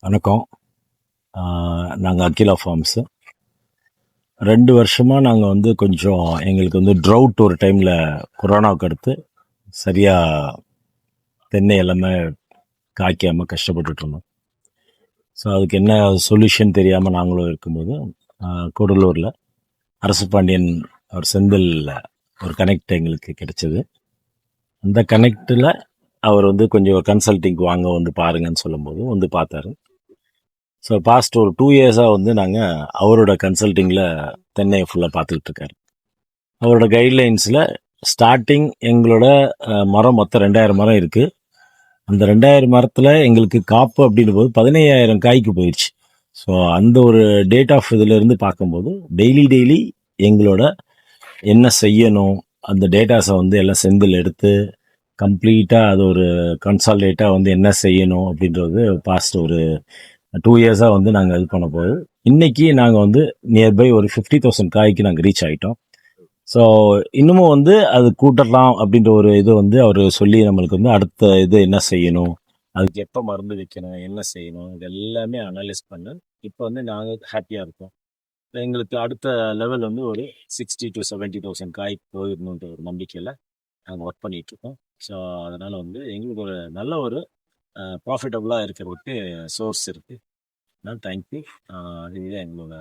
வணக்கம். நாங்கள் அகிலா ஃபார்ம்ஸு 2 வருஷமாக நாங்கள் வந்து கொஞ்சம் எங்களுக்கு வந்து ட்ரவுட் ஒரு டைமில் கொரோனாவுக்கு அடுத்து சரியாக தென்னை எல்லாமே காய்க்காமல் கஷ்டப்பட்டுட்டு இருந்தோம். ஸோ அதுக்கு என்ன சொல்யூஷன் தெரியாமல் நாங்களும் இருக்கும்போது கூடலூரில் அரசு பாண்டியன் அவர் செந்தில் ஒரு கனெக்ட் எங்களுக்கு கிடைச்சது. அந்த கனெக்டில் அவர் வந்து கொஞ்சம் கன்சல்டிங் வாங்க வந்து பாருங்கன்னு சொல்லும்போது வந்து பார்த்தாரு. ஸோ பாஸ்ட் ஒரு 2 இயர்ஸாக வந்து நாங்கள் அவரோட கன்சல்டிங்கில் தென்னையை ஃபுல்லாக பார்த்துக்கிட்டு இருக்காரு. அவரோட கைட்லைன்ஸில் ஸ்டார்டிங் எங்களோட மரம் மொத்தம் 2000 மரம் இருக்குது. அந்த 2000 மரத்தில் எங்களுக்கு காப்பு அப்படின்னும் போது 15000 காய்க்கு போயிடுச்சு. ஸோ அந்த ஒரு டேட் ஆஃப் இதிலேருந்து பார்க்கும்போது டெய்லி எங்களோட என்ன செய்யணும் அந்த டேட்டாஸை வந்து எல்லாம் செந்தில் எடுத்து கம்ப்ளீட்டாக அது ஒரு கன்சால்டேட்டாக வந்து என்ன செய்யணும் அப்படின்றது பாஸ்ட் ஒரு 2 இயர்ஸாக வந்து நாங்கள் இது பண்ண போது இன்னைக்கு நாங்கள் வந்து நியர்பை ஒரு 50,000 காய்க்கு நாங்கள் ரீச் ஆகிட்டோம். ஸோ இன்னமும் வந்து அது கூட்டலாம் அப்படின்ற ஒரு இது வந்து அவர் சொல்லி நம்மளுக்கு வந்து அடுத்த இது என்ன செய்யணும், அதுக்கு எப்போ மருந்து வைக்கணும், என்ன செய்யணும், இது எல்லாமே அனலைஸ் பண்ண இப்போ வந்து நாங்கள் ஹாப்பியாக இருக்கோம். எங்களுக்கு அடுத்த லெவல் வந்து ஒரு 60 to 70,000 காய் போயிடணுன்ற ஒரு நம்பிக்கையில் நாங்கள் ஒர்க் பண்ணிட்டு இருக்கோம். ஸோ அதனால் வந்து எங்களுக்கு ஒரு நல்ல ஒரு ப்ராஃபிட்டபுளாக இருக்கிறதுக்கு சோர்ஸ் இருக்குது. தேங்க்யூ. இதுதான் எங்களோட